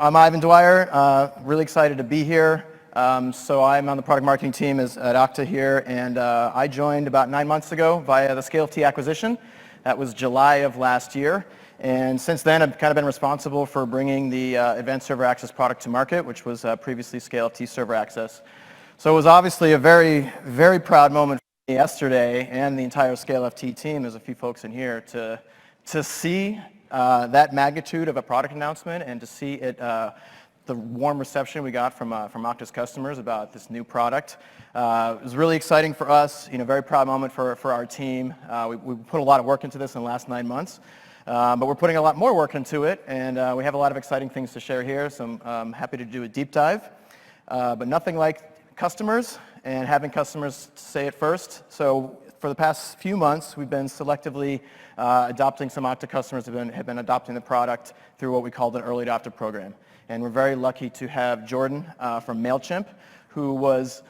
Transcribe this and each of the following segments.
I'm Ivan Dwyer, really excited to be here. So I'm on the product marketing team at Okta here, and I joined about 9 months ago via the ScaleFT acquisition. That was July of last year. And since then, I've kind of been responsible for bringing the Advanced Server Access product to market, which was previously ScaleFT Server Access. So it was obviously a very, very proud moment for me yesterday and the entire ScaleFT team. There's a few folks in here to see that magnitude of a product announcement and to see it, the warm reception we got from Okta's customers about this new product. It was really exciting for us, very proud moment for our team. We put a lot of work into this in the last 9 months, but we're putting a lot more work into it, and we have a lot of exciting things to share here, so I'm happy to do a deep dive. But nothing like customers and having customers say it first. So for the past few months, we've been selectively adopting some Okta customers have been adopting the product through what we called an early adopter program. And we're very lucky to have Jordan from Mailchimp, who was,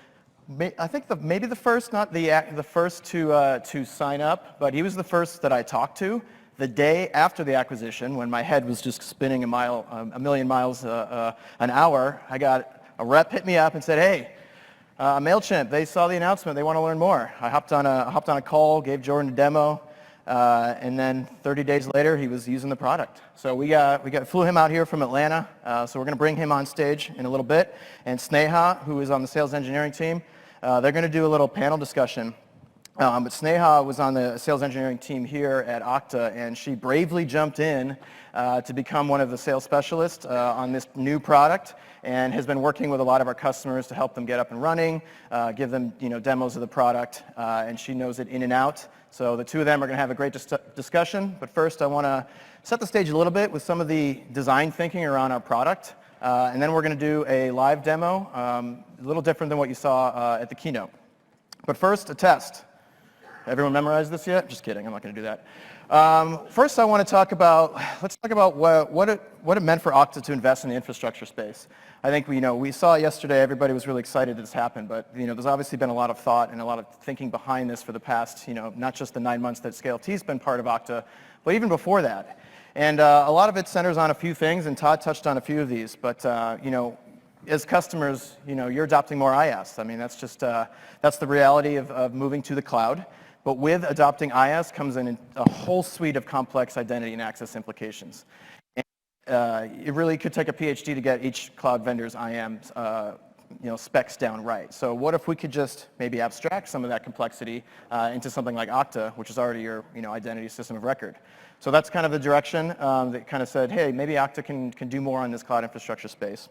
I think, maybe the first, not the first to sign up, but he was the first that I talked to the day after the acquisition, when my head was just spinning a million miles an hour. I got a rep hit me up and said, "Hey, Mailchimp, they saw the announcement, they want to learn more." I hopped on a call, gave Jordan a demo, and then 30 days later, he was using the product. So we flew him out here from Atlanta, so we're going to bring him on stage in a little bit. And Snegha, who is on the sales engineering team, they're going to do a little panel discussion. But Snegha was on the sales engineering team here at Okta, and she bravely jumped in to become one of the sales specialists on this new product, and has been working with a lot of our customers to help them get up and running, give them demos of the product, and she knows it in and out. So the two of them are going to have a great discussion. But first, I want to set the stage a little bit with some of the design thinking around our product, and then we're going to do a live demo, a little different than what you saw at the keynote. But first, a test. Everyone memorized this yet? Just kidding, I'm not going to do that. First, I want to let's talk about what it meant for Okta to invest in the infrastructure space. I think we saw yesterday, everybody was really excited that this happened, but there's obviously been a lot of thought and a lot of thinking behind this for the past, not just the 9 months that ScaleFT's been part of Okta, but even before that. And a lot of it centers on a few things, and Todd touched on a few of these, but as customers, you're adopting more IaaS. I mean, that's the reality of moving to the cloud. But with adopting IaaS comes in a whole suite of complex identity and access implications. And, it really could take a PhD to get each cloud vendor's IAM specs down right. So what if we could just maybe abstract some of that complexity into something like Okta, which is already your identity system of record. So that's kind of the direction that kind of said, hey, maybe Okta can do more on this cloud infrastructure space.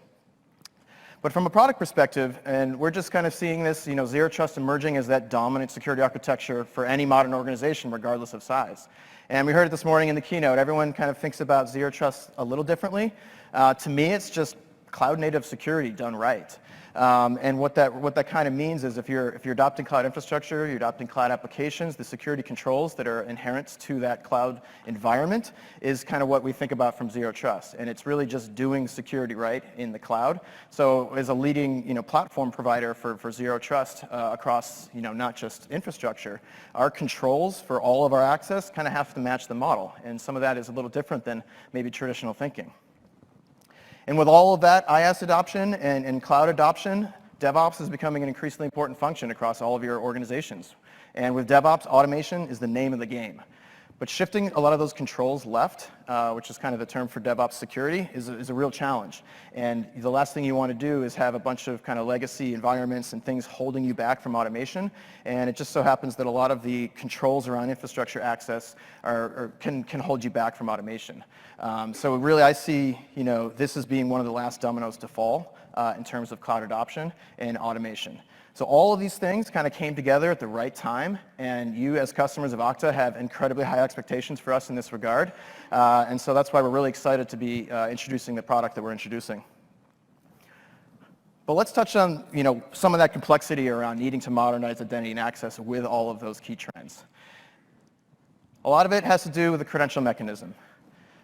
But from a product perspective, and we're just kind of seeing this, Zero Trust emerging as that dominant security architecture for any modern organization, regardless of size. And we heard it this morning in the keynote. Everyone kind of thinks about Zero Trust a little differently. To me, it's just cloud-native security done right. And what that kind of means is if you're adopting cloud infrastructure, you're adopting cloud applications, the security controls that are inherent to that cloud environment is kind of what we think about from Zero Trust. And it's really just doing security right in the cloud. So as a leading platform provider for Zero Trust across not just infrastructure, our controls for all of our access kind of have to match the model. And some of that is a little different than maybe traditional thinking. And with all of that IaaS adoption and cloud adoption, DevOps is becoming an increasingly important function across all of your organizations. And with DevOps, automation is the name of the game. But shifting a lot of those controls left, which is kind of the term for DevOps security, is a real challenge. And the last thing you want to do is have a bunch of kind of legacy environments and things holding you back from automation. And it just so happens that a lot of the controls around infrastructure access can hold you back from automation. So really I see this as being one of the last dominoes to fall in terms of cloud adoption and automation. So all of these things kind of came together at the right time, and you as customers of Okta have incredibly high expectations for us in this regard. And so that's why we're really excited to be introducing the product that we're introducing. But let's touch on some of that complexity around needing to modernize identity and access with all of those key trends. A lot of it has to do with the credential mechanism.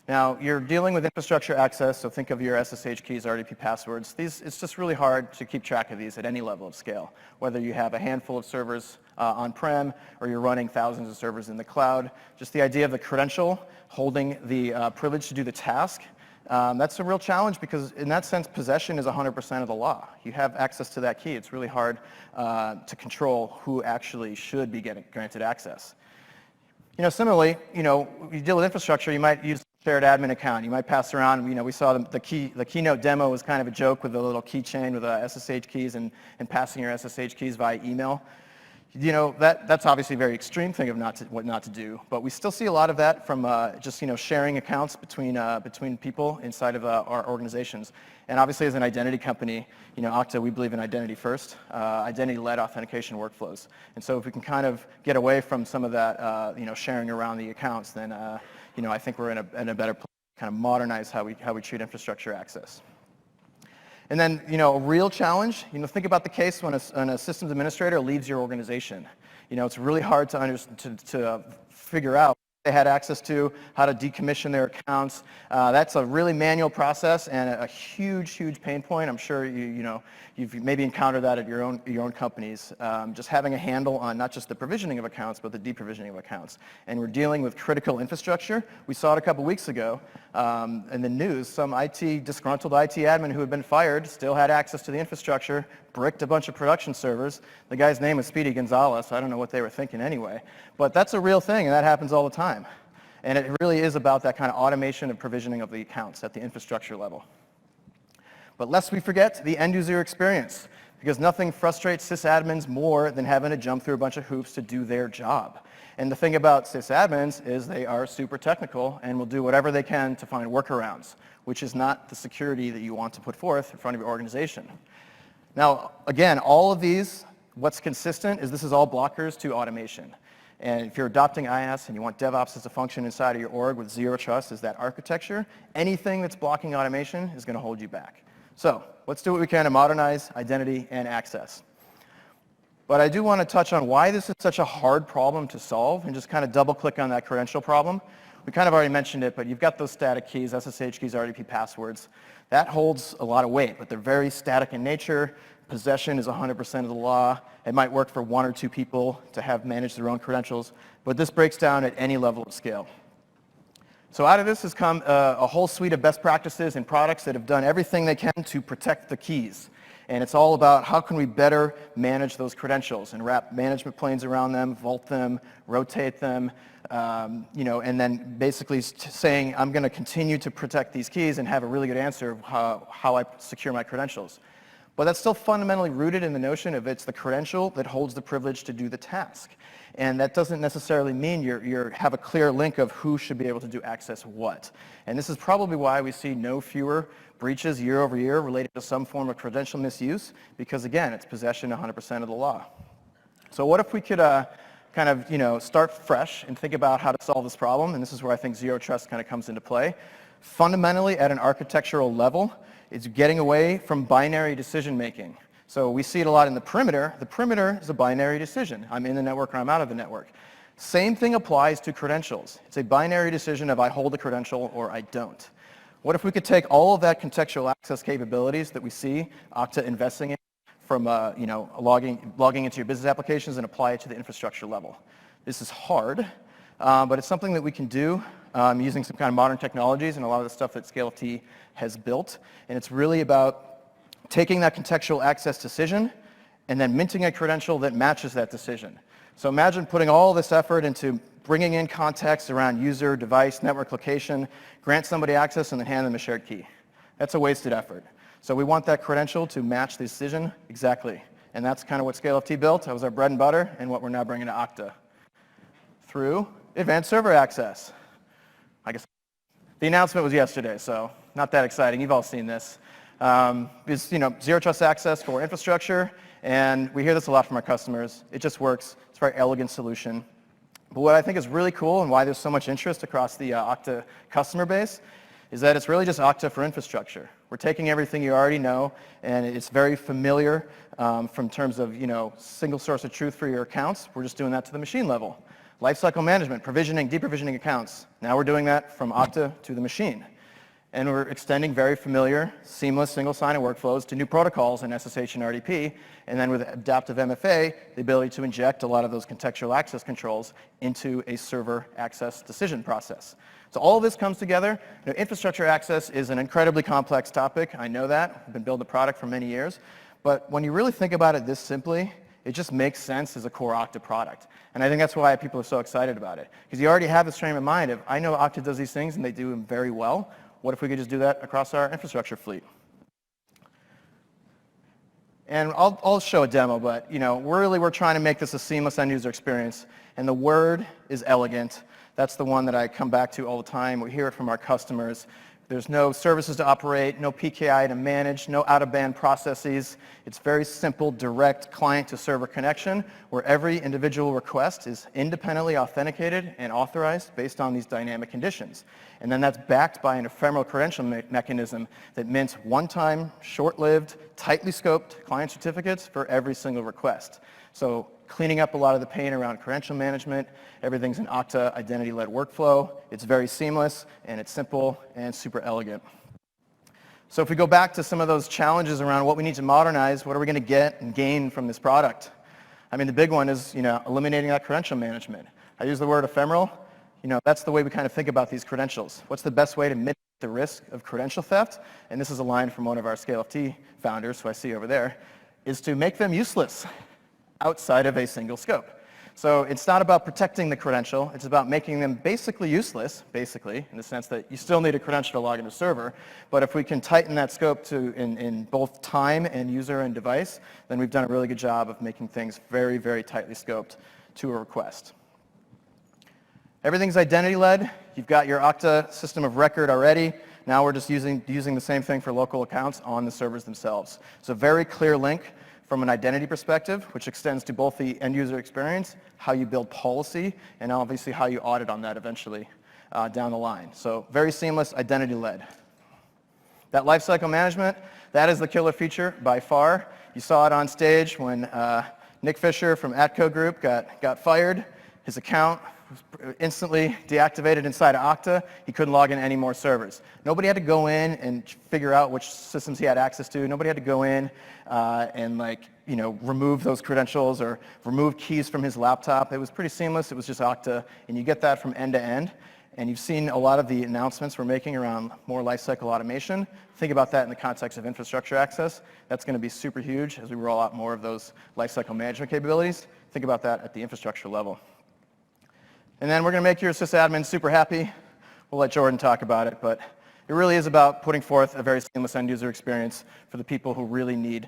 Now, you're dealing with infrastructure access, so think of your SSH keys, RDP passwords. It's just really hard to keep track of these at any level of scale, whether you have a handful of servers on-prem or you're running thousands of servers in the cloud. Just the idea of the credential holding the privilege to do the task That's a real challenge because in that sense, possession is 100% of the law. You have access to that key. It's really hard to control who actually should be granted access. Similarly, you deal with infrastructure, you might use a shared admin account. You might pass around, we saw the keynote demo was kind of a joke with a little keychain with SSH keys and passing your SSH keys via email. That's obviously a very extreme thing of what not to do, but we still see a lot of that from just sharing accounts between people inside of our organizations. And obviously, as an identity company, Okta, we believe in identity first, identity-led authentication workflows. And so if we can kind of get away from some of that, sharing around the accounts, then I think we're in a better place to kind of modernize how we treat infrastructure access. And then, a real challenge, think about the case when a systems administrator leaves your organization. It's really hard to figure out what they had access to, how to decommission their accounts. That's a really manual process and a huge, huge pain point. I'm sure you've maybe encountered that at your own companies. Just having a handle on not just the provisioning of accounts, but the deprovisioning of accounts. And we're dealing with critical infrastructure. We saw it a couple weeks ago in the news. Some disgruntled IT admin who had been fired still had access to the infrastructure, bricked a bunch of production servers. The guy's name was Speedy Gonzalez. I don't know what they were thinking anyway. But that's a real thing, and that happens all the time. And it really is about that kind of automation and provisioning of the accounts at the infrastructure level. But lest we forget the end-user experience, because nothing frustrates sysadmins more than having to jump through a bunch of hoops to do their job. And the thing about sysadmins is they are super technical and will do whatever they can to find workarounds, which is not the security that you want to put forth in front of your organization. Now, again, all of these, what's consistent is this is all blockers to automation. And if you're adopting IaaS and you want DevOps as a function inside of your org with zero trust as that architecture, anything that's blocking automation is going to hold you back. So let's do what we can to modernize identity and access. But I do want to touch on why this is such a hard problem to solve and just kind of double click on that credential problem. We kind of already mentioned it, but you've got those static keys, SSH keys, RDP passwords. That holds a lot of weight, but they're very static in nature. Possession is 100% of the law. It might work for one or two people to have managed their own credentials, but this breaks down at any level of scale. So out of this has come a whole suite of best practices and products that have done everything they can to protect the keys. And it's all about how can we better manage those credentials and wrap management planes around them, vault them, rotate them, and then basically saying I'm going to continue to protect these keys and have a really good answer of how I secure my credentials. But that's still fundamentally rooted in the notion of it's the credential that holds the privilege to do the task. And that doesn't necessarily mean you have a clear link of who should be able to do access what. And this is probably why we see no fewer breaches year over year related to some form of credential misuse, because again, it's possession 100% of the law. So what if we could kind of start fresh and think about how to solve this problem? And this is where I think zero trust kind of comes into play. Fundamentally, at an architectural level, it's getting away from binary decision making. So we see it a lot in the perimeter. The perimeter is a binary decision. I'm in the network or I'm out of the network. Same thing applies to credentials. It's a binary decision of I hold a credential or I don't. What if we could take all of that contextual access capabilities that we see Okta investing in from logging into your business applications and apply it to the infrastructure level? This is hard, but it's something that we can do using some kind of modern technologies and a lot of the stuff that ScaleFT has built. And it's really about taking that contextual access decision and then minting a credential that matches that decision. So imagine putting all this effort into bringing in context around user, device, network location, grant somebody access, and then hand them a shared key. That's a wasted effort. So we want that credential to match the decision exactly. And that's kind of what ScaleFT built. That was our bread and butter and what we're now bringing to Okta through advanced server access. I guess the announcement was yesterday, so not that exciting. You've all seen this. It's zero trust access for infrastructure, and we hear this a lot from our customers. It just works. It's a very elegant solution. But what I think is really cool and why there's so much interest across the Okta customer base is that it's really just Okta for infrastructure. We're taking everything you already know, and it's very familiar from terms of single source of truth for your accounts. We're just doing that to the machine level. Lifecycle management, provisioning, deprovisioning accounts. Now we're doing that from Okta to the machine. And we're extending very familiar, seamless single sign-on workflows to new protocols in SSH and RDP. And then with adaptive MFA, the ability to inject a lot of those contextual access controls into a server access decision process. So all of this comes together. You know, infrastructure access is an incredibly complex topic. I know that. I've been building the product for many years. But when you really think about it this simply, it just makes sense as a core Okta product. And I think that's why people are so excited about it. Because you already have this frame of mind of, I know Okta does these things and they do them very well. What if we could just do that across our infrastructure fleet? And I'll show a demo, but you know, we're trying to make this a seamless end user experience. And the word is elegant. That's the one that I come back to all the time. We hear it from our customers. There's no services to operate, no PKI to manage, no out-of-band processes. It's very simple, direct client-to-server connection where every individual request is independently authenticated and authorized based on these dynamic conditions. And then that's backed by an ephemeral credential mechanism that mints one-time, short-lived, tightly scoped client certificates for every single request. So cleaning up a lot of the pain around credential management. Everything's an Okta identity-led workflow. It's very seamless, and it's simple and super elegant. So if we go back to some of those challenges around what we need to modernize, what are we going to get and gain from this product? I mean, the big one is, you know, eliminating that credential management. I use the word ephemeral. You know, that's the way we kind of think about these credentials. What's the best way to mitigate the risk of credential theft? And this is a line from one of our ScaleFT founders, who I see over there, is to make them useless outside of a single scope. So it's not about protecting the credential, it's about making them basically useless, basically, in the sense that you still need a credential to log into a server, but if we can tighten that scope to in both time and user and device, then we've done a really good job of making things very, very tightly scoped to a request. Everything's identity-led. You've got your Okta system of record already. Now we're just using the same thing for local accounts on the servers themselves. So very clear link from an identity perspective, which extends to both the end user experience, how you build policy, and obviously how you audit on that eventually down the line. So very seamless, identity-led. That lifecycle management, that is the killer feature by far. You saw it on stage when Nick Fisher from Atco Group got fired. His account was instantly deactivated inside of Okta. He couldn't log in any more servers. Nobody had to go in and figure out which systems he had access to. Nobody had to go in and remove those credentials or remove keys from his laptop. It was pretty seamless. It was just Okta, and you get that from end to end. And you've seen a lot of the announcements we're making around more lifecycle automation. Think about that in the context of infrastructure access. That's going to be super huge as we roll out more of those lifecycle management capabilities. Think about that at the infrastructure level. And then we're going to make your sysadmin super happy. We'll let Jordan talk about it, but it really is about putting forth a very seamless end user experience for the people who really need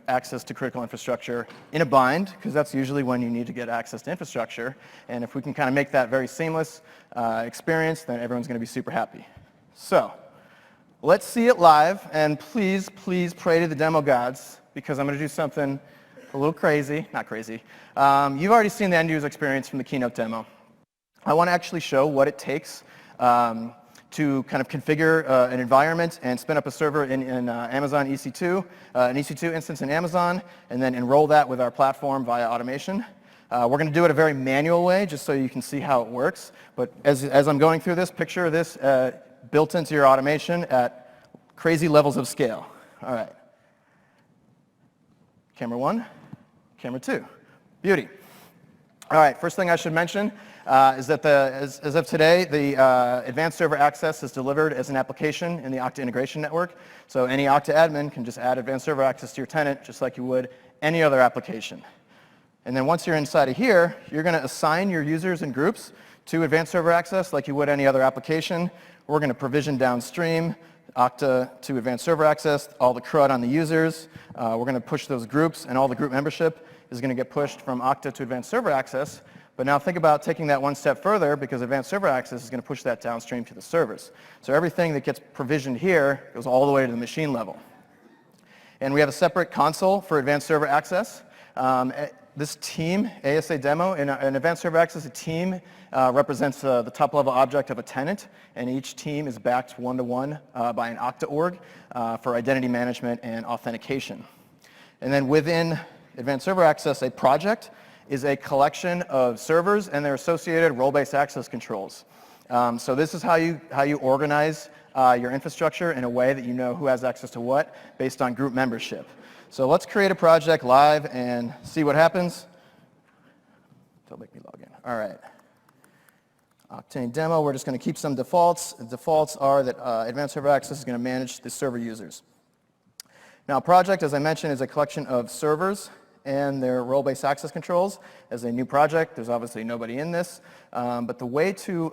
access to critical infrastructure in a bind, because that's usually when you need to get access to infrastructure. And if we can kind of make that very seamless experience, then everyone's going to be super happy. So let's see it live, and please, please pray to the demo gods, because I'm going to do something a little crazy. Not crazy. You've already seen the end user experience from the keynote demo. I want to actually show what it takes to kind of configure an environment and spin up a server in Amazon EC2, an EC2 instance in Amazon, and then enroll that with our platform via automation. We're going to do it a very manual way, just so you can see how it works. But as I'm going through this, picture this built into your automation at crazy levels of scale. All right. Camera 1, camera 2. Beauty. All right, first thing I should mention is that as of today, the advanced server access is delivered as an application in the Okta integration network. So any Okta admin can just add advanced server access to your tenant just like you would any other application. And then once you're inside of here, you're going to assign your users and groups to advanced server access like you would any other application. We're going to provision downstream Okta to advanced server access, all the CRUD on the users. We're going to push those groups, and all the group membership is going to get pushed from Okta to advanced server access. But now think about taking that one step further, because advanced server access is going to push that downstream to the servers. So everything that gets provisioned here goes all the way to the machine level. And we have a separate console for advanced server access. This team, ASA demo, in advanced server access, a team represents the top level object of a tenant, and each team is backed one-to-one by an Okta org for identity management and authentication. And then within advanced server access, a project is a collection of servers and their associated role-based access controls. So this is how you organize your infrastructure in a way that you know who has access to what based on group membership. So let's create a project live and see what happens. Don't make me log in. All right. Octane demo, we're just going to keep some defaults. The defaults are that Advanced Server Access is going to manage the server users. Now, a project, as I mentioned, is a collection of servers and their role-based access controls. As a new project, there's obviously nobody in this. But the way to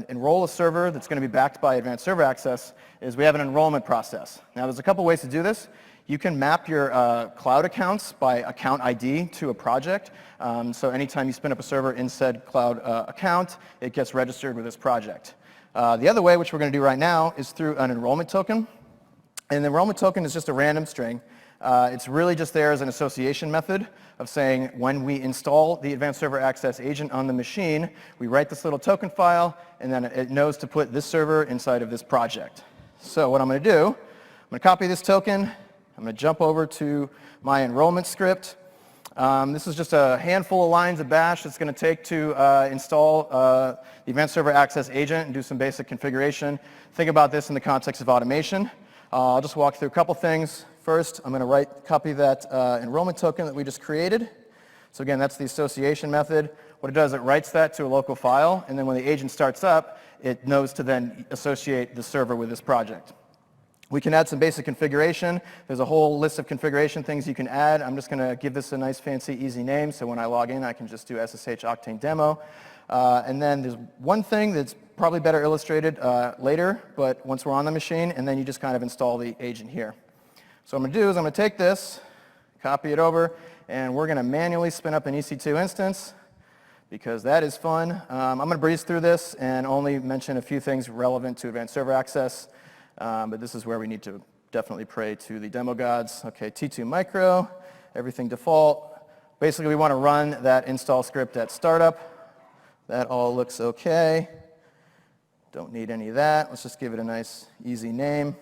enroll a server that's going to be backed by Advanced Server Access is we have an enrollment process. Now, there's a couple ways to do this. You can map your cloud accounts by account ID to a project. So anytime you spin up a server in said cloud account, it gets registered with this project. The other way, which we're going to do right now, is through an enrollment token. And the enrollment token is just a random string. It's really just there as an association method of saying when we install the Advanced Server Access agent on the machine, we write this little token file, and then it knows to put this server inside of this project. So what I'm going to do, I'm going to copy this token. I'm going to jump over to my enrollment script. This is just a handful of lines of bash it's going to take to install the Advanced Server Access agent and do some basic configuration. Think about this in the context of automation. I'll just walk through a couple things. First, I'm going to copy that enrollment token that we just created. So again, that's the association method. What it does, it writes that to a local file, and then when the agent starts up, it knows to then associate the server with this project. We can add some basic configuration. There's a whole list of configuration things you can add. I'm just going to give this a nice, fancy, easy name, so when I log in, I can just do SSH Octane Demo. And then there's one thing that's probably better illustrated later, but once we're on the machine, and then you just kind of install the agent here. So what I'm going to do is I'm going to take this, copy it over, and we're going to manually spin up an EC2 instance, because that is fun. I'm going to breeze through this and only mention a few things relevant to Advanced Server Access. But this is where we need to definitely pray to the demo gods. Okay, T2 micro, everything default. Basically, we want to run that install script at startup. That all looks okay. Don't need any of that. Let's just give it a nice, easy name.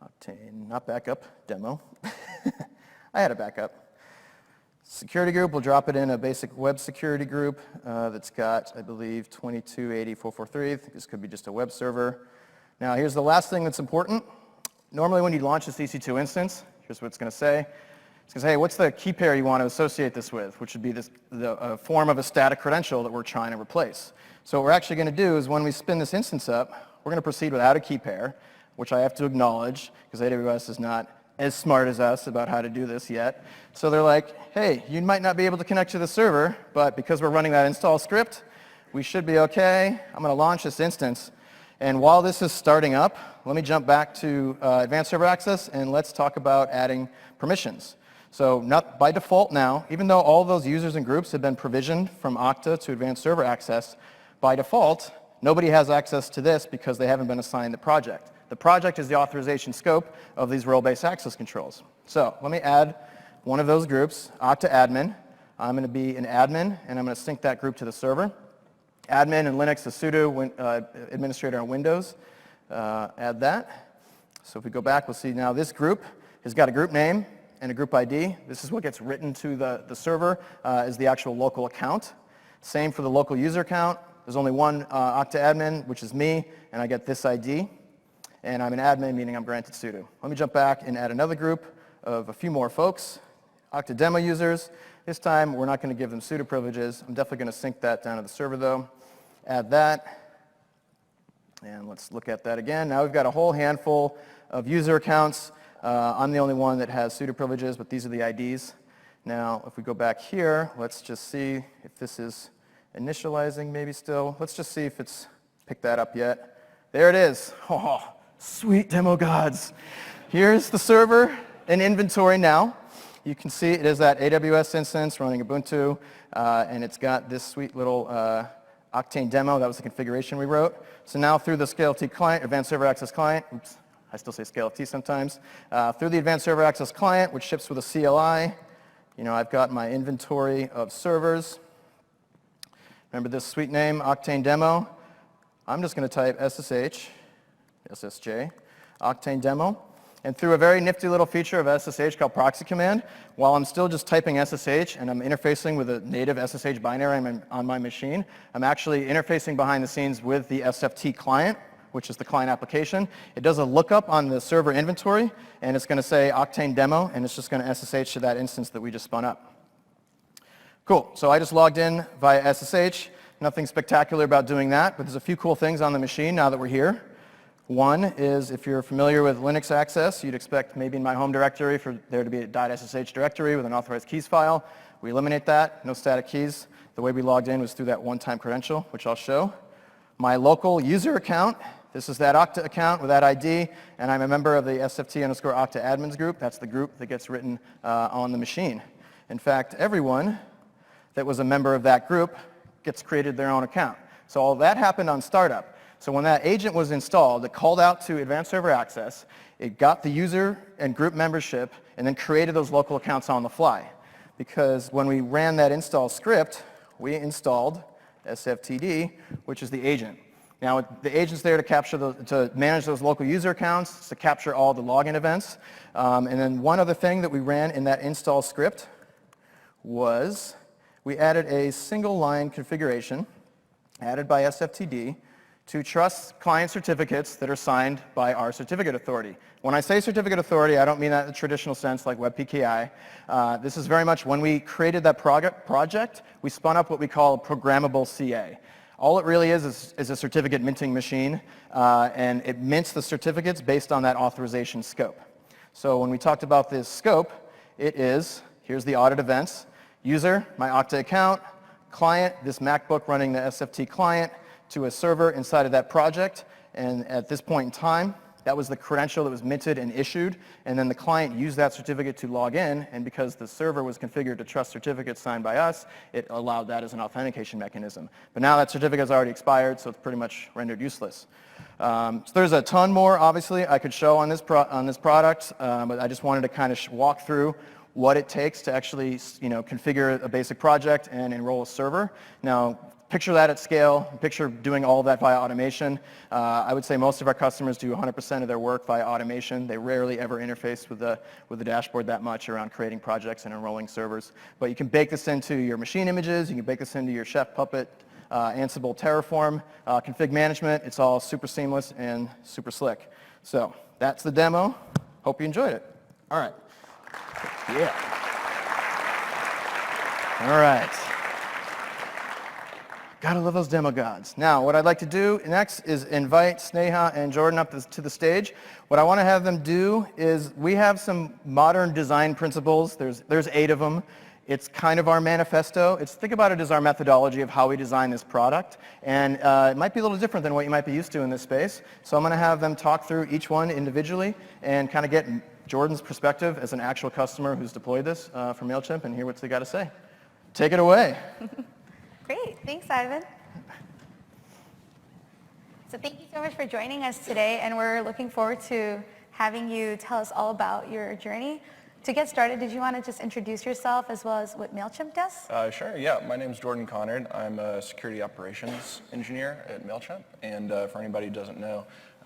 Octane, not backup, demo. I had a backup. Security group, we'll drop it in a basic web security group that's got, I believe, 2280.443. This could be just a web server. Now, here's the last thing that's important. Normally, when you launch this EC2 instance, here's what it's going to say. It's going to say, hey, what's the key pair you want to associate this with, which would be the form of a static credential that we're trying to replace. So what we're actually going to do is when we spin this instance up, we're going to proceed without a key pair, which I have to acknowledge, because AWS is not as smart as us about how to do this yet. So they're like, hey, you might not be able to connect to the server, but because we're running that install script, we should be okay. I'm going to launch this instance. And while this is starting up, let me jump back to Advanced Server Access, and let's talk about adding permissions. So not by default now, even though all those users and groups have been provisioned from Okta to Advanced Server Access, by default, nobody has access to this because they haven't been assigned the project. The project is the authorization scope of these role-based access controls. So let me add one of those groups, Okta admin. I'm going to be an admin, and I'm going to sync that group to the server. Admin in Linux is sudo administrator on Windows. Add that. So if we go back, we'll see now this group has got a group name and a group ID. This is what gets written to the server is the actual local account. Same for the local user account. There's only one Okta admin, which is me, and I get this ID. And I'm an admin, meaning I'm granted sudo. Let me jump back and add another group of a few more folks. Okta demo users. This time, we're not going to give them sudo privileges. I'm definitely going to sync that down to the server, though. Add that. And let's look at that again. Now we've got a whole handful of user accounts. I'm the only one that has sudo privileges, but these are the IDs. Now, if we go back here, let's just see if this is initializing maybe still. Let's just see if it's picked that up yet. There it is. Oh, sweet demo gods. Here's the server in inventory now. You can see it is that AWS instance running Ubuntu, and it's got this sweet little Octane demo. That was the configuration we wrote. So now through the ScaleT client, Advanced Server Access client, oops, I still say ScaleT sometimes, through the Advanced Server Access client, which ships with a CLI, I've got my inventory of servers. Remember this sweet name, Octane demo? I'm just going to type SSH, Octane demo. And through a very nifty little feature of SSH called proxy command, while I'm still just typing SSH and I'm interfacing with a native SSH binary on my machine, I'm actually interfacing behind the scenes with the SFT client, which is the client application. It does a lookup on the server inventory, and it's going to say Octane demo, and it's just going to SSH to that instance that we just spun up. Cool. So I just logged in via SSH. Nothing spectacular about doing that, but there's a few cool things on the machine now that we're here. One is, if you're familiar with Linux access, you'd expect maybe in my home directory for there to be a .sh directory with an authorized keys file. We eliminate that, no static keys. The way we logged in was through that one-time credential, which I'll show. My local user account, this is that Okta account with that ID, and I'm a member of the SFT_Okta admins group. That's the group that gets written on the machine. In fact, everyone that was a member of that group gets created their own account. So all that happened on startup. So when that agent was installed, it called out to Advanced Server Access, it got the user and group membership, and then created those local accounts on the fly. Because when we ran that install script, we installed SFTD, which is the agent. Now, the agent's there to to manage those local user accounts, to capture all the login events. And then one other thing that we ran in that install script was we added a single line configuration added by SFTD to trust client certificates that are signed by our certificate authority. When I say certificate authority, I don't mean that in the traditional sense like WebPKI. This is very much when we created that project, we spun up what we call a programmable CA. All it really is a certificate minting machine, and it mints the certificates based on that authorization scope. So when we talked about this scope, it is, here's the audit events, user, my Okta account, client, this MacBook running the SFT client, to a server inside of that project, and at this point in time, that was the credential that was minted and issued, and then the client used that certificate to log in, and because the server was configured to trust certificates signed by us, it allowed that as an authentication mechanism. But now that certificate has already expired, so it's pretty much rendered useless. So there's a ton more, obviously, I could show on this product, but I just wanted to kind of walk through what it takes to actually, configure a basic project and enroll a server. Now, picture that at scale, picture doing all of that via automation. I would say most of our customers do 100% of their work via automation. They rarely ever interface with the dashboard that much around creating projects and enrolling servers. But you can bake this into your machine images, you can bake this into your Chef, Puppet, Ansible, Terraform, config management. It's all super seamless and super slick. So that's the demo. Hope you enjoyed it. All right. Yeah. All right. Gotta love those demo gods. Now, what I'd like to do next is invite Snegha and Jordan up to the stage. What I want to have them do is, we have some modern design principles. There's 8 of them. It's kind of our manifesto. Think about it as our methodology of how we design this product. And it might be a little different than what you might be used to in this space. So I'm going to have them talk through each one individually and kind of get Jordan's perspective as an actual customer who's deployed this for Mailchimp and hear what they got to say. Take it away. Great. Thanks, Ivan. So thank you so much for joining us today, and we're looking forward to having you tell us all about your journey. To get started, did you want to just introduce yourself as well as what Mailchimp does? Sure, yeah. My name's Jordan Conard. I'm a security operations engineer at Mailchimp, and for anybody who doesn't know,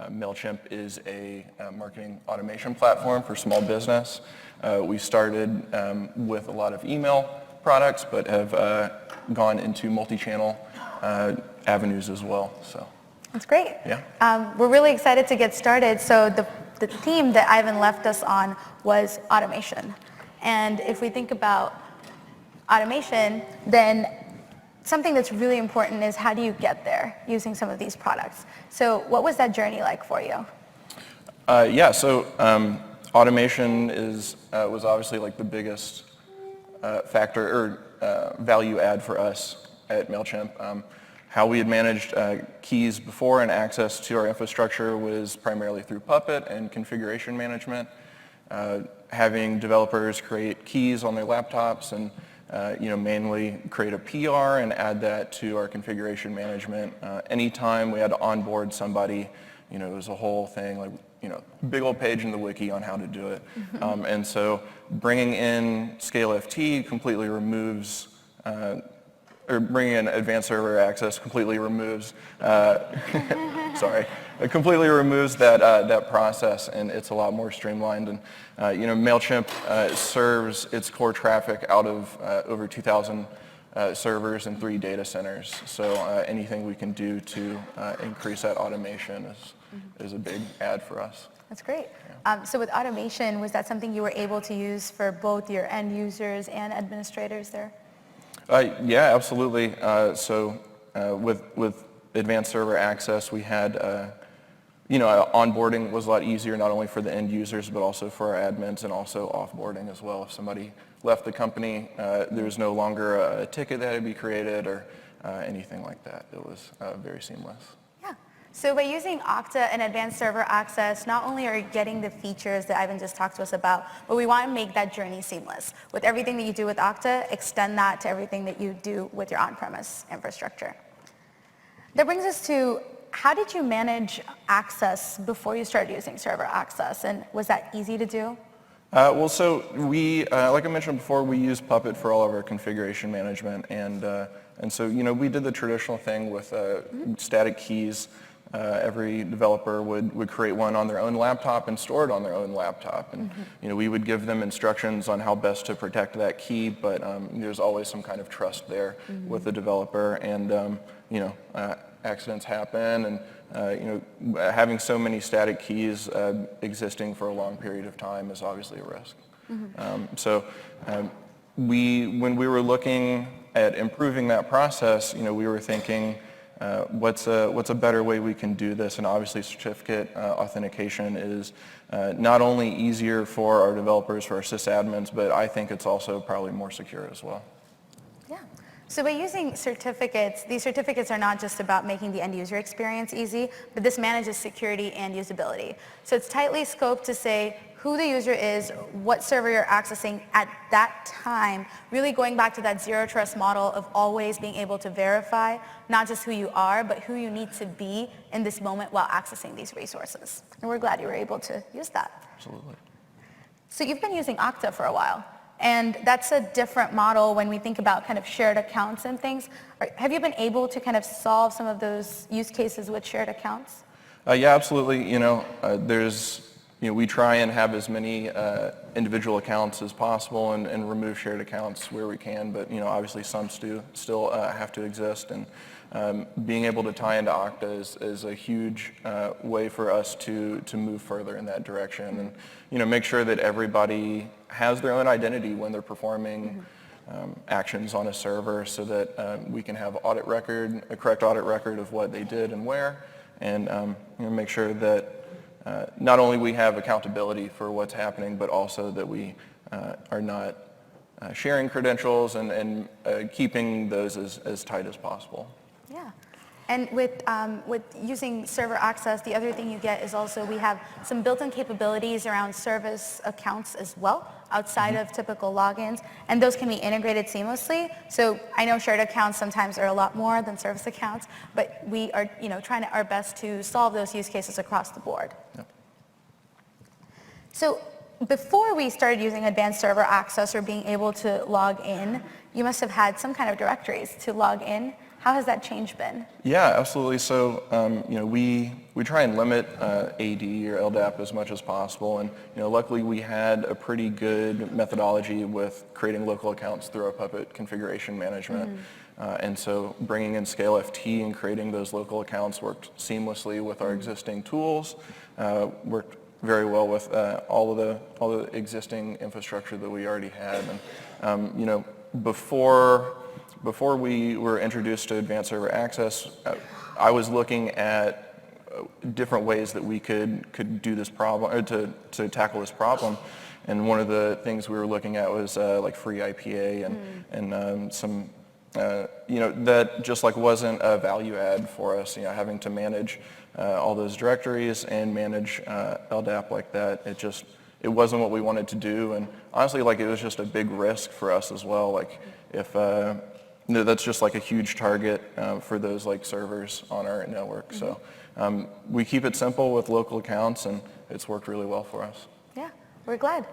Mailchimp is a marketing automation platform for small business. We started with a lot of email products, but have gone into multi-channel avenues as well. So that's great. Yeah. We're really excited to get started. So the theme that Ivan left us on was automation. And if we think about automation, then something that's really important is, how do you get there using some of these products? So what was that journey like for you? Yeah, so automation was obviously like the biggest factor or value add for us at Mailchimp. How we had managed keys before and access to our infrastructure was primarily through Puppet and configuration management. Having developers create keys on their laptops and manually create a PR and add that to our configuration management. Anytime we had to onboard somebody, it was a whole thing, like, big old page in the wiki on how to do it. And so bringing in ScaleFT completely removes, or bringing in Advanced Server Access completely removes, sorry, it completely removes that process, and it's a lot more streamlined. And Mailchimp serves its core traffic out of over 2,000 servers and 3 data centers. So anything we can do to increase that automation is a big add for us. That's great. Yeah. So with automation, was that something you were able to use for both your end users and administrators there? Yeah, absolutely. So with advanced server access, we had, onboarding was a lot easier, not only for the end users, but also for our admins, and also offboarding as well. If somebody left the company, there was no longer a ticket that had to be created or anything like that. It was very seamless. Yeah. So by using Okta and advanced server access, not only are you getting the features that Ivan just talked to us about, but we want to make that journey seamless. With everything that you do with Okta, extend that to everything that you do with your on-premise infrastructure. That brings us to, how did you manage access before you started using server access, and was that easy to do? Well, so we, like I mentioned before, we use Puppet for all of our configuration management, and so we did the traditional thing with static keys. Every developer would create one on their own laptop and store it on their own laptop, and we would give them instructions on how best to protect that key, but there's always some kind of trust there with the developer, and accidents happen, and having so many static keys existing for a long period of time is obviously a risk. When we were looking at improving that process, we were thinking, what's a better way we can do this? And obviously certificate authentication is not only easier for our developers, for our sysadmins, but I think it's also probably more secure as well. Yeah. So by using certificates, these certificates are not just about making the end user experience easy, but this manages security and usability. So it's tightly scoped to say who the user is, what server you're accessing at that time, really going back to that zero trust model of always being able to verify not just who you are, but who you need to be in this moment while accessing these resources. And we're glad you were able to use that. Absolutely. So you've been using Okta for a while, and that's a different model when we think about kind of shared accounts and things. Have you been able to kind of solve some of those use cases with shared accounts? Yeah, absolutely. We try and have as many individual accounts as possible and remove shared accounts where we can, but obviously some still have to exist, and being able to tie into Okta is a huge way for us to move further in that direction, and make sure that everybody has their own identity when they're performing actions on a server, so that we can have a correct audit record of what they did and where, and make sure that not only we have accountability for what's happening, but also that we are not sharing credentials and keeping those as tight as possible. Yeah. And with using server access, the other thing you get is also we have some built-in capabilities around service accounts as well, outside of typical logins, and those can be integrated seamlessly. So I know shared accounts sometimes are a lot more than service accounts, but we are trying our best to solve those use cases across the board. Yep. So before we started using advanced server access or being able to log in, you must have had some kind of directories to log in. How has that change been? Yeah, absolutely. So, we try and limit AD or LDAP as much as possible, and luckily we had a pretty good methodology with creating local accounts through our Puppet configuration management, and so bringing in ScaleFT and creating those local accounts worked seamlessly with our existing tools. Worked very well with all the existing infrastructure that we already had, and Before we were introduced to advanced server access, I was looking at different ways that we could do this problem, or to tackle this problem. And one of the things we were looking at was like free IPA and some, that just wasn't a value add for us. Having to manage all those directories and manage LDAP like that, it wasn't what we wanted to do. And honestly, it was just a big risk for us as well. If that's just a huge target for those servers on our network. So we keep it simple with local accounts, and it's worked really well for us. Yeah, we're glad.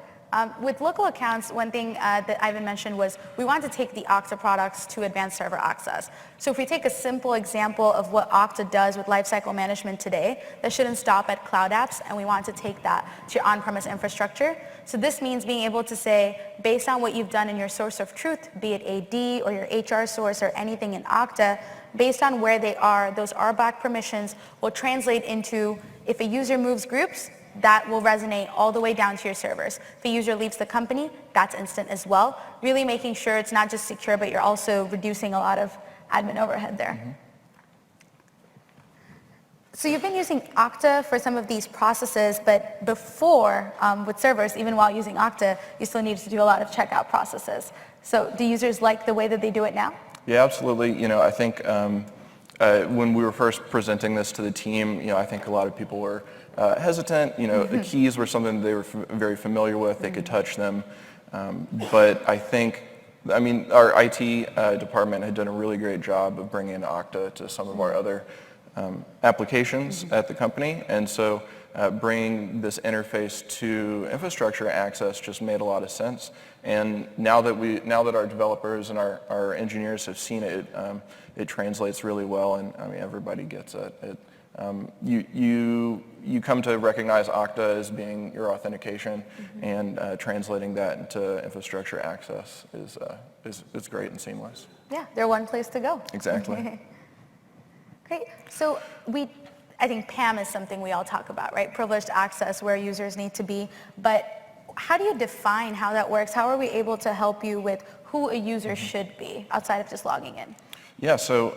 With local accounts, one thing that Ivan mentioned was we want to take the Okta products to advanced server access. So if we take a simple example of what Okta does with lifecycle management today, that shouldn't stop at cloud apps, and we want to take that to your on-premise infrastructure. So this means being able to say, based on what you've done in your source of truth, be it AD or your HR source or anything in Okta, based on where they are, those RBAC permissions will translate into, if a user moves groups, that will resonate all the way down to your servers. If a user leaves the company, that's instant as well. Really making sure it's not just secure, but you're also reducing a lot of admin overhead there. Mm-hmm. So you've been using Okta for some of these processes, but before, with servers, even while using Okta, you still needed to do a lot of checkout processes. So do users like the way that they do it now? Yeah, absolutely. I think when we were first presenting this to the team, I think a lot of people were hesitant. The keys were something they were very familiar with. They could touch them. But our IT department had done a really great job of bringing Okta to some of our other applications at the company. And so bringing this interface to infrastructure access just made a lot of sense. And now that our developers and our engineers have seen it, it translates really well, and everybody gets it. You come to recognize Okta as being your authentication, and translating that into infrastructure access is great and seamless. Yeah, they're one place to go. Exactly. Great. So I think PAM is something we all talk about, right? Privileged access, where users need to be. But how do you define how that works? How are we able to help you with who a user should be outside of just logging in? Yeah, so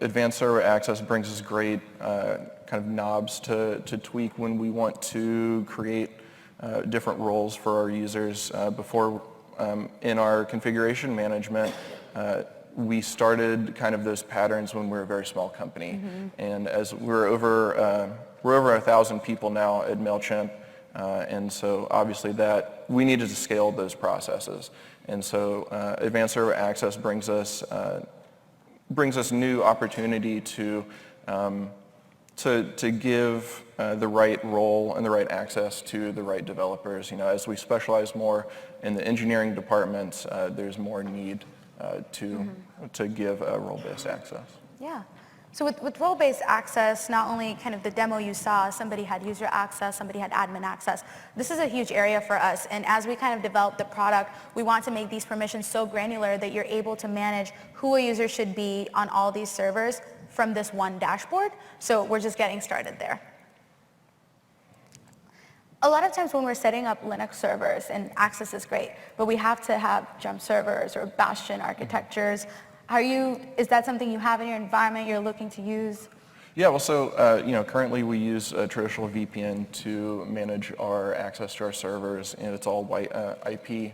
advanced server access brings us great kind of knobs to tweak when we want to create different roles for our users. Before, in our configuration management, we started kind of those patterns when we were a very small company. And as we're over 1,000 people now at Mailchimp, and so obviously that we needed to scale those processes. And so advanced server access brings us new opportunity to give the right role and the right access to the right developers. As we specialize more in the engineering departments, there's more need to give role-based access. Yeah. So with role-based access, not only kind of the demo you saw, somebody had user access, somebody had admin access. This is a huge area for us, and as we kind of develop the product, we want to make these permissions so granular that you're able to manage who a user should be on all these servers from this one dashboard. So we're just getting started there. A lot of times when we're setting up Linux servers, and access is great, but we have to have jump servers or bastion architectures. Is that something you have in your environment you're looking to use? Yeah, well, so currently we use a traditional VPN to manage our access to our servers, and it's all IP,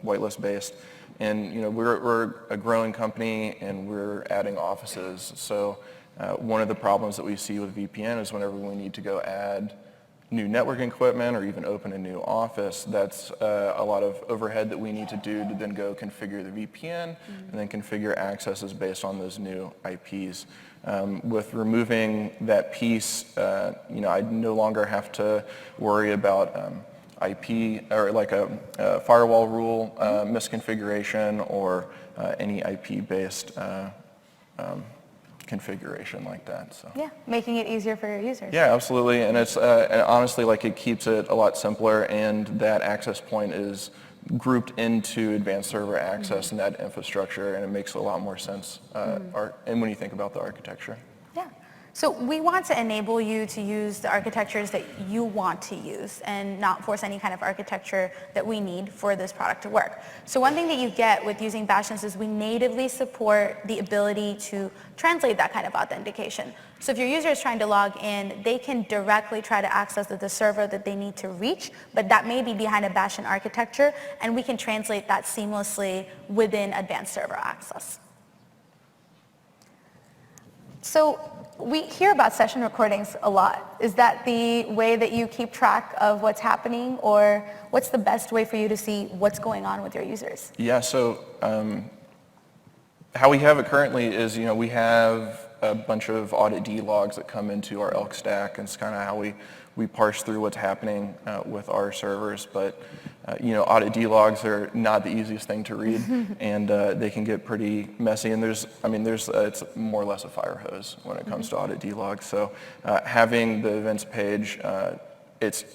whitelist based. And we're a growing company, and we're adding offices. So one of the problems that we see with VPN is whenever we need to go add new networking equipment or even open a new office, that's a lot of overhead that we need to do to then go configure the VPN and then configure accesses based on those new IPs. With removing that piece, I no longer have to worry about IP or like a firewall rule misconfiguration or any IP-based configuration like that. So. Yeah, making it easier for your users. Yeah, absolutely, and it's and honestly, it keeps it a lot simpler, and that access point is grouped into advanced server access and that infrastructure, and it makes a lot more sense. And when you think about the architecture. Yeah. So we want to enable you to use the architectures that you want to use and not force any kind of architecture that we need for this product to work. So one thing that you get with using Bastions is we natively support the ability to translate that kind of authentication. So if your user is trying to log in, they can directly try to access the server that they need to reach, but that may be behind a Bastion architecture, and we can translate that seamlessly within advanced server access. So we hear about session recordings a lot. Is that the way that you keep track of what's happening, or what's the best way for you to see what's going on with your users? Yeah, so how we have it currently is, we have a bunch of audit D logs that come into our Elk stack, and it's kind of how we parse through what's happening with our servers. But audit D logs are not the easiest thing to read, and they can get pretty messy. And it's more or less a fire hose when it comes to audit D logs. So having the events page, it's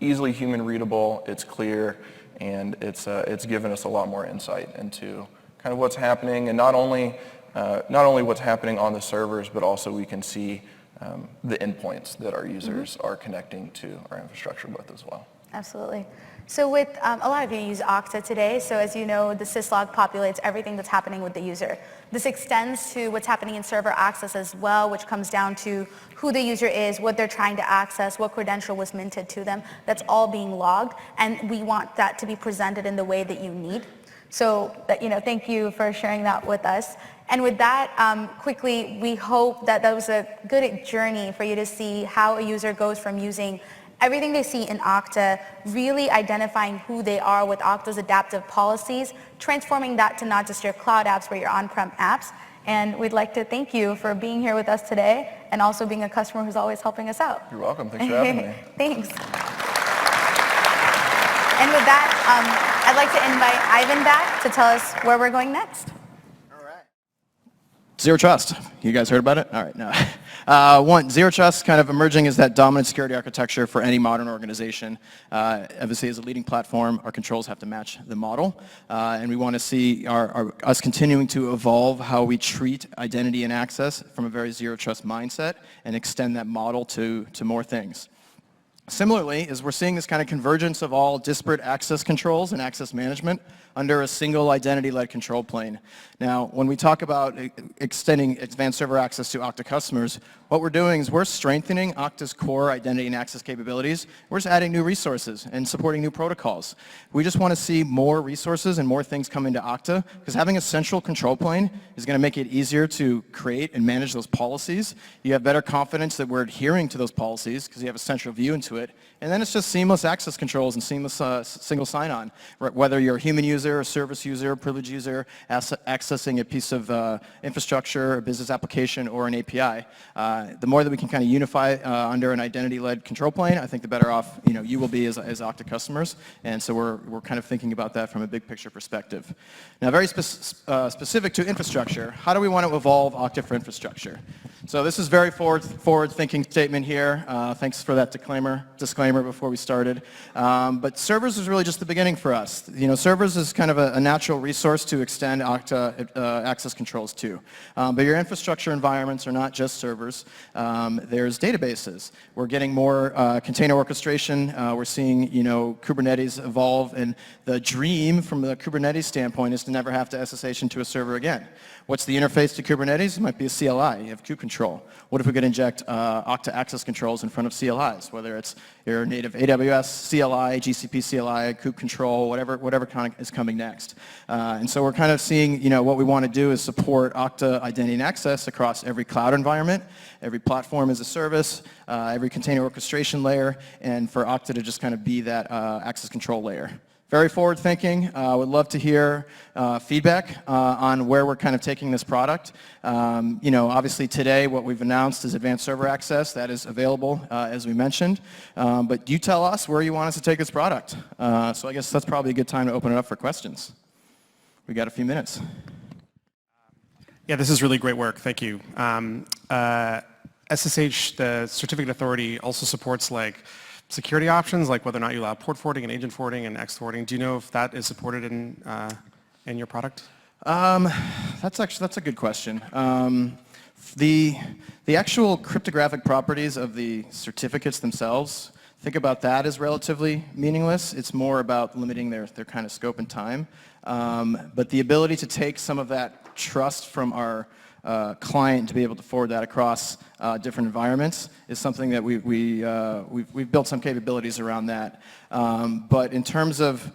easily human readable, it's clear, and it's given us a lot more insight into kind of what's happening, and not only what's happening on the servers, but also we can see the endpoints that our users are connecting to our infrastructure with as well. Absolutely. So with a lot of you use Okta today, so as you know, the syslog populates everything that's happening with the user. This extends to what's happening in server access as well, which comes down to who the user is, what they're trying to access, what credential was minted to them. That's all being logged, and we want that to be presented in the way that you need. So thank you for sharing that with us. And with that, quickly, we hope that was a good journey for you to see how a user goes from using everything they see in Okta, really identifying who they are with Okta's adaptive policies, transforming that to not just your cloud apps, but your on-prem apps. And we'd like to thank you for being here with us today and also being a customer who's always helping us out. You're welcome. Thanks for having me. Thanks. And with that, I'd like to invite Ivan back to tell us where we're going next. Zero Trust. You guys heard about it? All right, no. Zero Trust kind of emerging as that dominant security architecture for any modern organization. Obviously, as a leading platform, our controls have to match the model. And we want to see us continuing to evolve how we treat identity and access from a very Zero Trust mindset and extend that model to more things. Similarly, as we're seeing this kind of convergence of all disparate access controls and access management under a single identity-led control plane. Now, when we talk about extending advanced server access to Okta customers, what we're doing is we're strengthening Okta's core identity and access capabilities. We're just adding new resources and supporting new protocols. We just want to see more resources and more things come into Okta, because having a central control plane is going to make it easier to create and manage those policies. You have better confidence that we're adhering to those policies because you have a central view into it. And then it's just seamless access controls and seamless single sign-on. Whether you're a human user, a service user, a privileged user, accessing a piece of infrastructure, a business application, or an API, the more that we can kind of unify under an identity-led control plane, I think the better off you will be as Okta customers. And so we're kind of thinking about that from a big picture perspective. Now, very specific to infrastructure, how do we want to evolve Okta for infrastructure? So this is very forward-thinking statement here. Thanks for that disclaimer before we started. But servers is really just the beginning for us. Servers is kind of a natural resource to extend Okta access controls to. But your infrastructure environments are not just servers. There's databases. We're getting more container orchestration. We're seeing Kubernetes evolve, and the dream from the Kubernetes standpoint is to never have to SSH into a server again. What's the interface to Kubernetes? It might be a CLI. You have kube control. What if we could inject Okta access controls in front of CLIs, whether it's your native AWS CLI, GCP CLI, kube control, whatever kind is coming next. And so we're kind of seeing, what we want to do is support Okta identity and access across every cloud environment, every platform as a service, every container orchestration layer, and for Okta to just kind of be that access control layer. Very forward thinking. Would love to hear feedback on where we're kind of taking this product. Obviously today what we've announced is advanced server access. That is available as we mentioned. But you tell us where you want us to take this product. So I guess that's probably a good time to open it up for questions. We got a few minutes. Yeah, this is really great work. Thank you. SSH, the certificate authority, also supports security options, like whether or not you allow port forwarding and agent forwarding and X forwarding. Do you know if that is supported in your product? That's a good question. The actual cryptographic properties of the certificates themselves, think about that as relatively meaningless. It's more about limiting their kind of scope and time. But the ability to take some of that trust from our client to be able to forward that across different environments is something that we've built some capabilities around that. But in terms of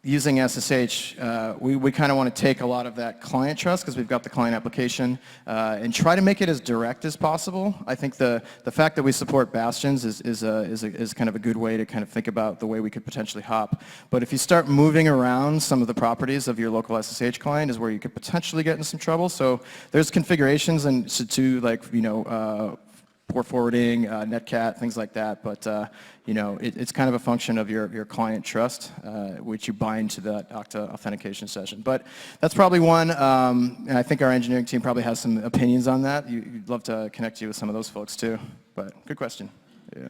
using SSH, we kind of want to take a lot of that client trust because we've got the client application and try to make it as direct as possible. I think the fact that we support bastions is kind of a good way to kind of think about the way we could potentially hop. But if you start moving around some of the properties of your local SSH client is where you could potentially get in some trouble. So there's configurations and to port forwarding, netcat, things like that. But it's kind of a function of your client trust, which you bind to that Okta authentication session. But that's probably one, and I think our engineering team probably has some opinions on that. You'd love to connect you with some of those folks too. But good question. Yeah.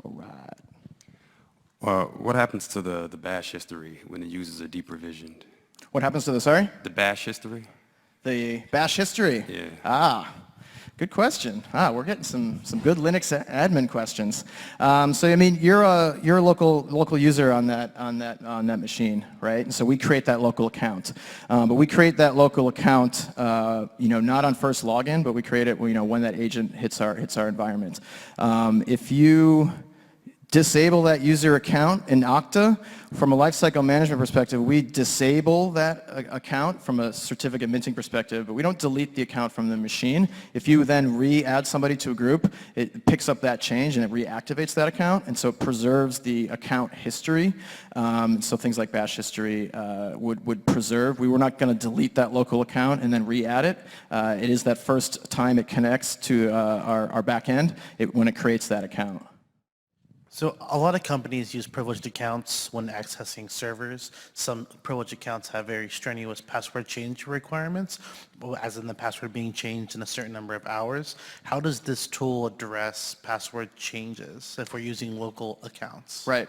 All right. What happens to the bash history when the users are deprovisioned? What happens to the, sorry? The bash history? The bash history? Yeah. Good question. We're getting some good Linux admin questions. So I mean, you're a local user on that machine, right? And so we create that local account, but we create that local account, not on first login, but we create it, when that agent hits our environment. If you disable that user account in Okta, from a lifecycle management perspective, we disable that account from a certificate minting perspective, but we don't delete the account from the machine. If you then re-add somebody to a group, it picks up that change and it reactivates that account, and so it preserves the account history. So things like bash history would preserve. We were not going to delete that local account and then re-add it. It is that first time it connects to our back end when it creates that account. So a lot of companies use privileged accounts when accessing servers. Some privileged accounts have very strenuous password change requirements, as in the password being changed in a certain number of hours. How does this tool address password changes if we're using local accounts? Right.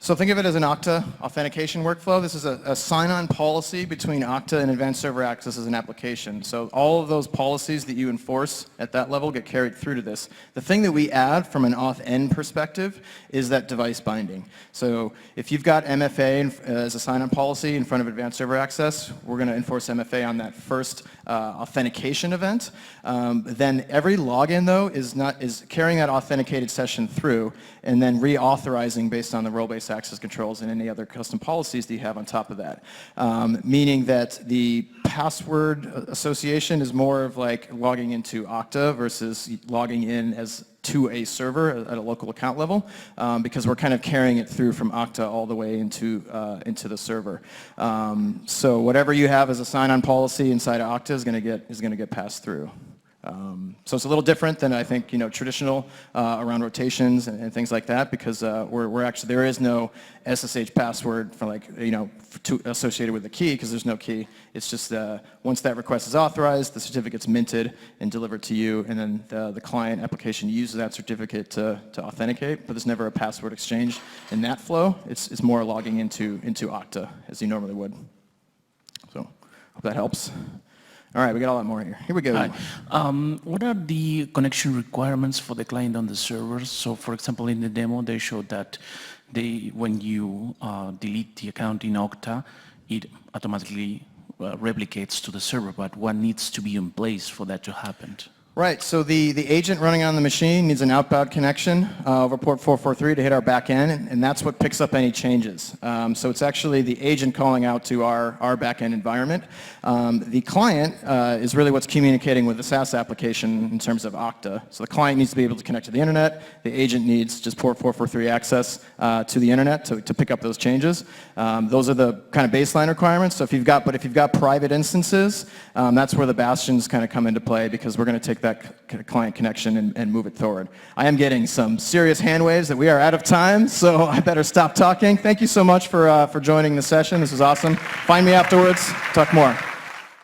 So think of it as an Okta authentication workflow. This is a sign-on policy between Okta and Advanced Server Access as an application. So all of those policies that you enforce at that level get carried through to this. The thing that we add from an auth-end perspective is that device binding. So if you've got MFA as a sign-on policy in front of Advanced Server Access, we're going to enforce MFA on that first authentication event. Then every login, though, is carrying that authenticated session through and then reauthorizing based on the role-based access controls and any other custom policies that you have on top of that. Meaning that the password association is more of like logging into Okta versus logging in as to a server at a local account level, because we're kind of carrying it through from Okta all the way into the server. So whatever you have as a sign-on policy inside of Okta is going to get passed through. So it's a little different than I think traditional around rotations and things like that, because we're actually, there is no SSH password for associated with the key, because there's no key. It's just once that request is authorized, the certificate's minted and delivered to you, and then the client application uses that certificate to authenticate. But there's never a password exchange in that flow. It's more logging into Okta as you normally would. So hope that helps. All right, we got a lot more here. Here we go. Hi. What are the connection requirements for the client on the servers? So, for example, in the demo, they showed that when you delete the account in Okta, it automatically replicates to the server. But what needs to be in place for that to happen? Right, so the agent running on the machine needs an outbound connection over port 443 to hit our back end, and that's what picks up any changes. So it's actually the agent calling out to our back end environment. The client is really what's communicating with the SaaS application in terms of Okta. So the client needs to be able to connect to the internet. The agent needs just port 443 access to the internet to pick up those changes. Those are the kind of baseline requirements. So if you've got private instances, that's where the bastions kind of come into play, because we're going to take that client connection and move it forward. I am getting some serious hand waves that we are out of time, so I better stop talking. Thank you so much for joining the session. This was awesome. Find me afterwards. Talk more.